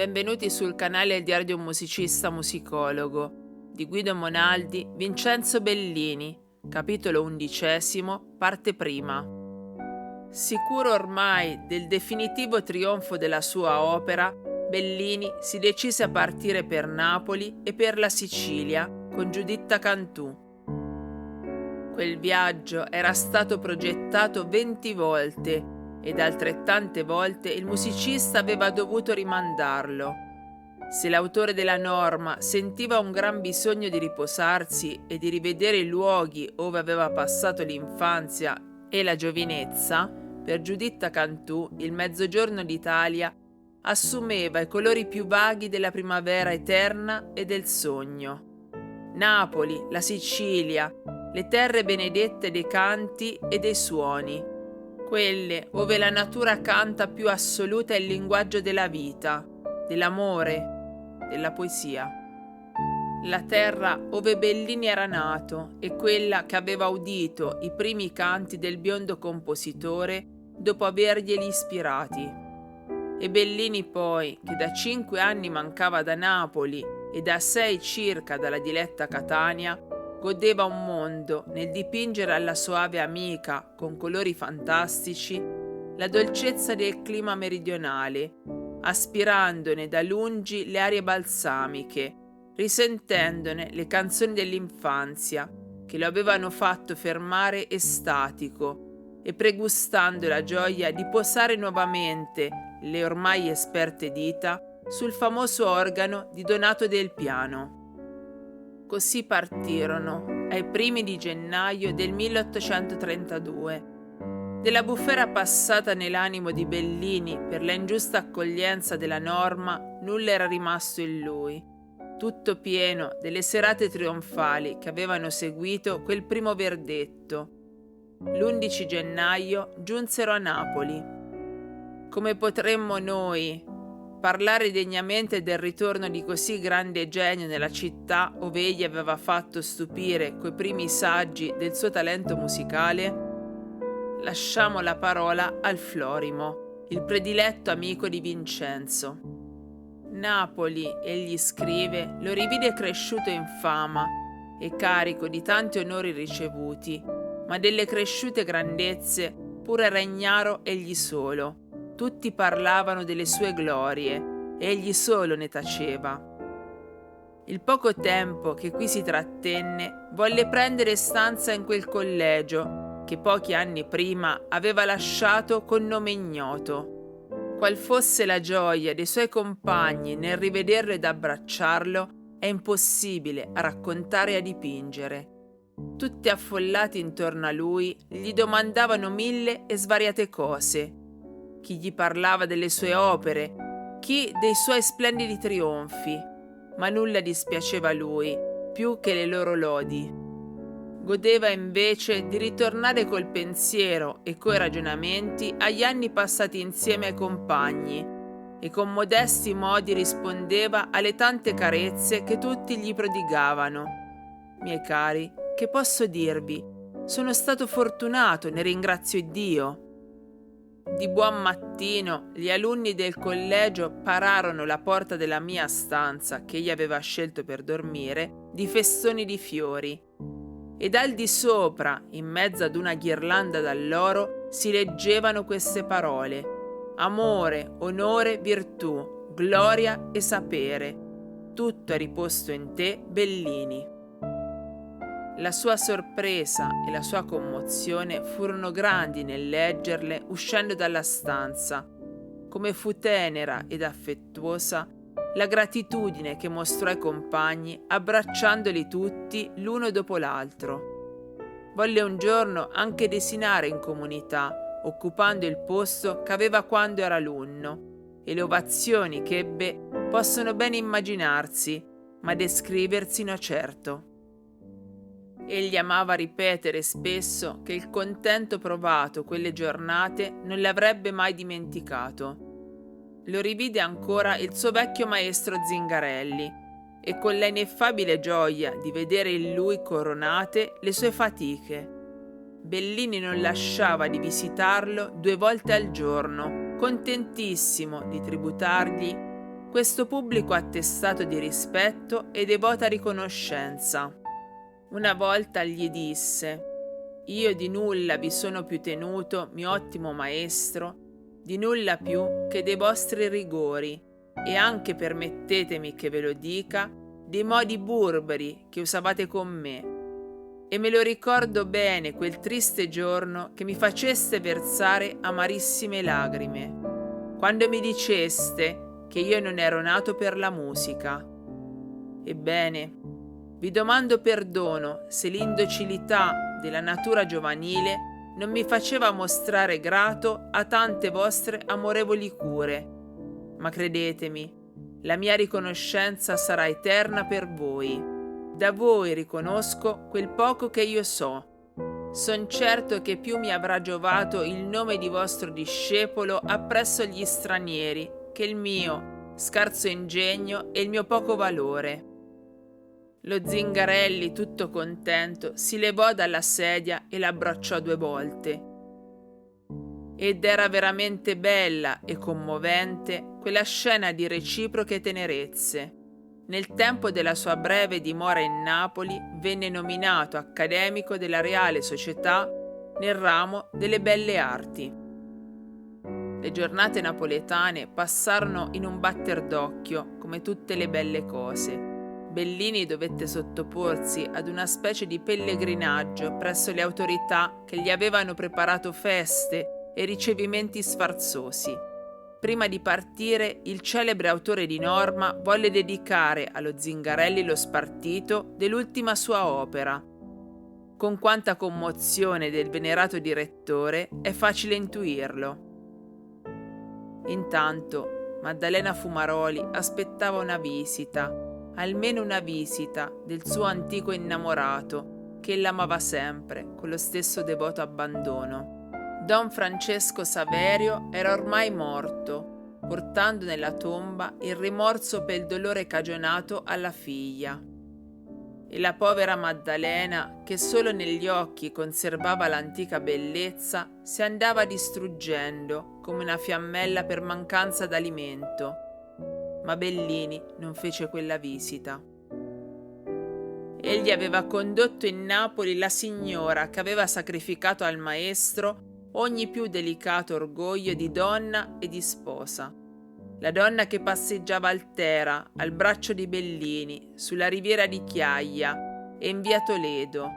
Benvenuti sul canale Il Diario di un musicista musicologo di Guido Monaldi, Vincenzo Bellini, capitolo 11, parte prima. Sicuro ormai del definitivo trionfo della sua opera, Bellini si decise a partire per Napoli e per la Sicilia con Giuditta Cantù. Quel viaggio era stato progettato 20 volte ed altrettante volte il musicista aveva dovuto rimandarlo. Se l'autore della norma sentiva un gran bisogno di riposarsi e di rivedere i luoghi ove aveva passato l'infanzia e la giovinezza, per Giuditta Cantù il Mezzogiorno d'Italia assumeva i colori più vaghi della primavera eterna e del sogno. Napoli, la Sicilia, le terre benedette dei canti e dei suoni, quelle ove la natura canta più assoluta il linguaggio della vita, dell'amore, della poesia. La terra ove Bellini era nato e quella che aveva udito i primi canti del biondo compositore dopo averglieli ispirati. E Bellini poi, che da 5 anni mancava da Napoli e da 6 circa dalla diletta Catania, godeva un mondo nel dipingere alla soave amica, con colori fantastici, la dolcezza del clima meridionale, aspirandone da lungi le arie balsamiche, risentendone le canzoni dell'infanzia che lo avevano fatto fermare estatico e pregustando la gioia di posare nuovamente le ormai esperte dita sul famoso organo di Donato del Piano. Così partirono, ai primi di gennaio del 1832. Della bufera passata nell'animo di Bellini per la ingiusta accoglienza della norma nulla era rimasto in lui, tutto pieno delle serate trionfali che avevano seguito quel primo verdetto. L'11 gennaio giunsero a Napoli. Come potremmo noi parlare degnamente del ritorno di così grande genio nella città ove egli aveva fatto stupire coi primi saggi del suo talento musicale? Lasciamo la parola al Florimo, il prediletto amico di Vincenzo. Napoli, egli scrive, lo rivide cresciuto in fama e carico di tanti onori ricevuti, ma delle cresciute grandezze pure regnaro egli solo. Tutti parlavano delle sue glorie, e egli solo ne taceva. Il poco tempo che qui si trattenne volle prendere stanza in quel collegio che pochi anni prima aveva lasciato con nome ignoto. Qual fosse la gioia dei suoi compagni nel rivederlo ed abbracciarlo è impossibile a raccontare e a dipingere. Tutti affollati intorno a lui gli domandavano mille e svariate cose. Chi gli parlava delle sue opere, chi dei suoi splendidi trionfi, ma nulla dispiaceva a lui, più che le loro lodi. Godeva invece di ritornare col pensiero e coi ragionamenti agli anni passati insieme ai compagni, e con modesti modi rispondeva alle tante carezze che tutti gli prodigavano. Miei cari, che posso dirvi? Sono stato fortunato, ne ringrazio Iddio. Di buon mattino gli alunni del collegio pararono la porta della mia stanza, che egli aveva scelto per dormire, di festoni di fiori. Ed al di sopra, in mezzo ad una ghirlanda d'alloro, si leggevano queste parole: amore, onore, virtù, gloria e sapere. Tutto è riposto in te, Bellini. La sua sorpresa e la sua commozione furono grandi nel leggerle uscendo dalla stanza. Come fu tenera ed affettuosa la gratitudine che mostrò ai compagni abbracciandoli tutti l'uno dopo l'altro. Volle un giorno anche desinare in comunità, occupando il posto che aveva quando era alunno, e le ovazioni che ebbe possono bene immaginarsi, ma descriversi no certo. Egli amava ripetere spesso che il contento provato quelle giornate non le avrebbe mai dimenticato. Lo rivide ancora il suo vecchio maestro Zingarelli, e con la ineffabile gioia di vedere in lui coronate le sue fatiche. Bellini non lasciava di visitarlo 2 volte al giorno, contentissimo di tributargli questo pubblico attestato di rispetto e devota riconoscenza. Una volta gli disse: «Io di nulla vi sono più tenuto, mio ottimo maestro, di nulla più che dei vostri rigori, e anche permettetemi che ve lo dica, dei modi burberi che usavate con me. E me lo ricordo bene quel triste giorno che mi faceste versare amarissime lagrime, quando mi diceste che io non ero nato per la musica. Ebbene, vi domando perdono se l'indocilità della natura giovanile non mi faceva mostrare grato a tante vostre amorevoli cure, ma credetemi, la mia riconoscenza sarà eterna per voi. Da voi riconosco quel poco che io so. Son certo che più mi avrà giovato il nome di vostro discepolo appresso gli stranieri che il mio scarso ingegno e il mio poco valore». Lo Zingarelli, tutto contento, si levò dalla sedia e l'abbracciò 2 volte. Ed era veramente bella e commovente quella scena di reciproche tenerezze. Nel tempo della sua breve dimora in Napoli venne nominato accademico della Reale Società nel ramo delle belle arti. Le giornate napoletane passarono in un batter d'occhio, come tutte le belle cose. Bellini dovette sottoporsi ad una specie di pellegrinaggio presso le autorità che gli avevano preparato feste e ricevimenti sfarzosi. Prima di partire, il celebre autore di norma volle dedicare allo Zingarelli lo spartito dell'ultima sua opera. Con quanta commozione del venerato direttore è facile intuirlo. Intanto Maddalena Fumaroli aspettava una visita, almeno una visita del suo antico innamorato, che l'amava sempre con lo stesso devoto abbandono. Don Francesco Saverio era ormai morto, portando nella tomba il rimorso per il dolore cagionato alla figlia. E la povera Maddalena, che solo negli occhi conservava l'antica bellezza, si andava distruggendo come una fiammella per mancanza d'alimento. Ma Bellini non fece quella visita. Egli aveva condotto in Napoli la signora che aveva sacrificato al maestro ogni più delicato orgoglio di donna e di sposa. La donna che passeggiava altera al braccio di Bellini sulla riviera di Chiaia e in via Toledo,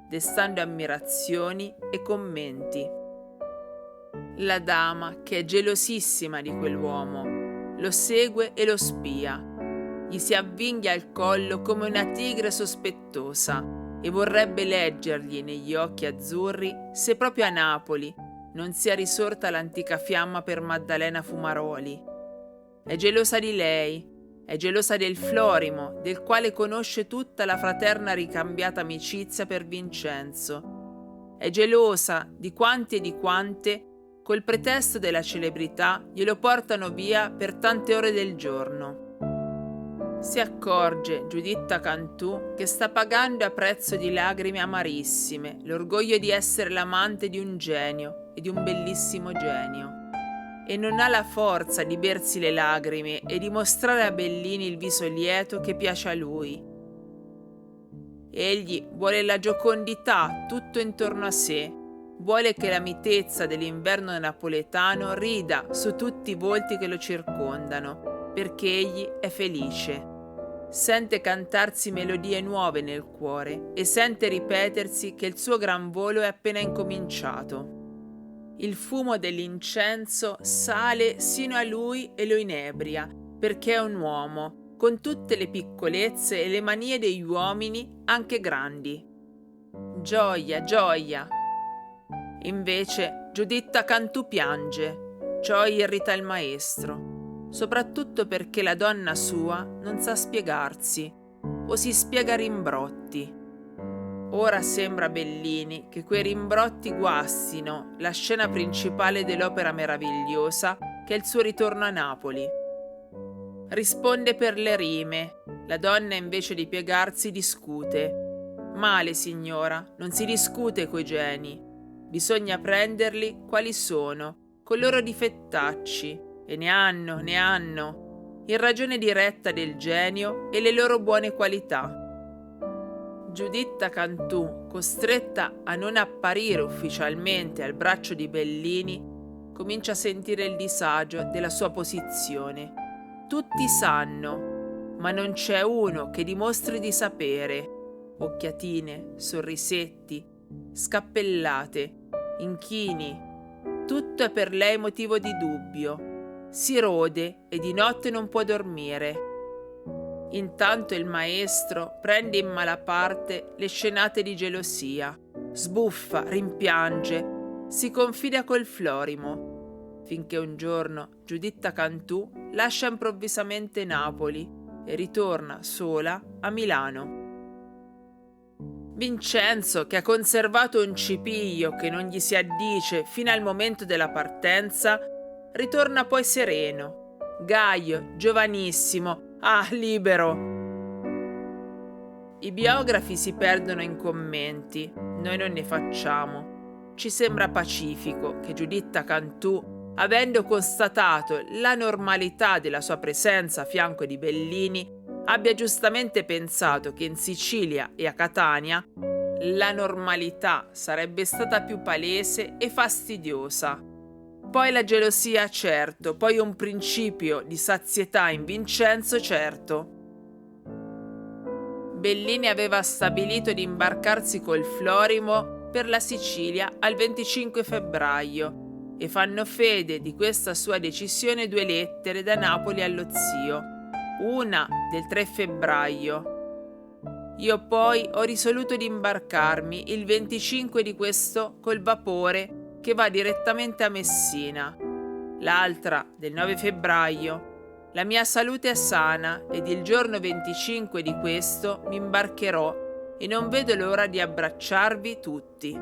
destando ammirazioni e commenti. La dama che è gelosissima di quell'uomo, lo segue e lo spia, gli si avvinghia al collo come una tigre sospettosa e vorrebbe leggergli negli occhi azzurri se proprio a Napoli non sia risorta l'antica fiamma per Maddalena Fumaroli. È gelosa di lei, è gelosa del Florimo, del quale conosce tutta la fraterna ricambiata amicizia per Vincenzo. È gelosa di quanti e di quante, col pretesto della celebrità, glielo portano via per tante ore del giorno. Si accorge Giuditta Cantù che sta pagando a prezzo di lagrime amarissime l'orgoglio di essere l'amante di un genio e di un bellissimo genio, e non ha la forza di bersi le lagrime e di mostrare a Bellini il viso lieto che piace a lui. Egli vuole la giocondità tutto intorno a sé, vuole che la mitezza dell'inverno napoletano rida su tutti i volti che lo circondano, perché egli è felice. Sente cantarsi melodie nuove nel cuore e sente ripetersi che il suo gran volo è appena incominciato. Il fumo dell'incenso sale sino a lui e lo inebria, perché è un uomo, con tutte le piccolezze e le manie degli uomini, anche grandi. Gioia, gioia! Invece Giuditta Cantù piange, ciò irrita il maestro, soprattutto perché la donna sua non sa spiegarsi, o si spiega a rimbrotti. Ora sembra a Bellini che quei rimbrotti guastino la scena principale dell'opera meravigliosa che è il suo ritorno a Napoli. Risponde per le rime, la donna invece di piegarsi discute. Male, signora, non si discute coi geni. Bisogna prenderli quali sono, coi loro difettacci, e ne hanno. in ragione diretta del genio e le loro buone qualità. Giuditta Cantù, costretta a non apparire ufficialmente al braccio di Bellini, comincia a sentire il disagio della sua posizione. Tutti sanno, ma non c'è uno che dimostri di sapere. Occhiatine, sorrisetti, scappellate, inchini. Tutto è per lei motivo di dubbio. Si rode e di notte non può dormire. Intanto il maestro prende in malaparte le scenate di gelosia, sbuffa, rimpiange, si confida col Florimo, finché un giorno Giuditta Cantù lascia improvvisamente Napoli e ritorna sola a Milano. Vincenzo, che ha conservato un cipiglio che non gli si addice fino al momento della partenza, ritorna poi sereno, gaio, giovanissimo, libero. I biografi si perdono in commenti, noi non ne facciamo. Ci sembra pacifico che Giuditta Cantù, avendo constatato la normalità della sua presenza a fianco di Bellini, abbia giustamente pensato che in Sicilia e a Catania la normalità sarebbe stata più palese e fastidiosa. Poi la gelosia, certo, poi un principio di sazietà in Vincenzo, certo. Bellini aveva stabilito di imbarcarsi col Florimo per la Sicilia al 25 febbraio e fanno fede di questa sua decisione 2 lettere da Napoli allo zio, una del 3 febbraio. Io poi ho risoluto di imbarcarmi il 25 di questo col vapore che va direttamente a Messina. L'altra del 9 febbraio. La mia salute è sana ed il giorno 25 di questo mi imbarcherò e non vedo l'ora di abbracciarvi tutti.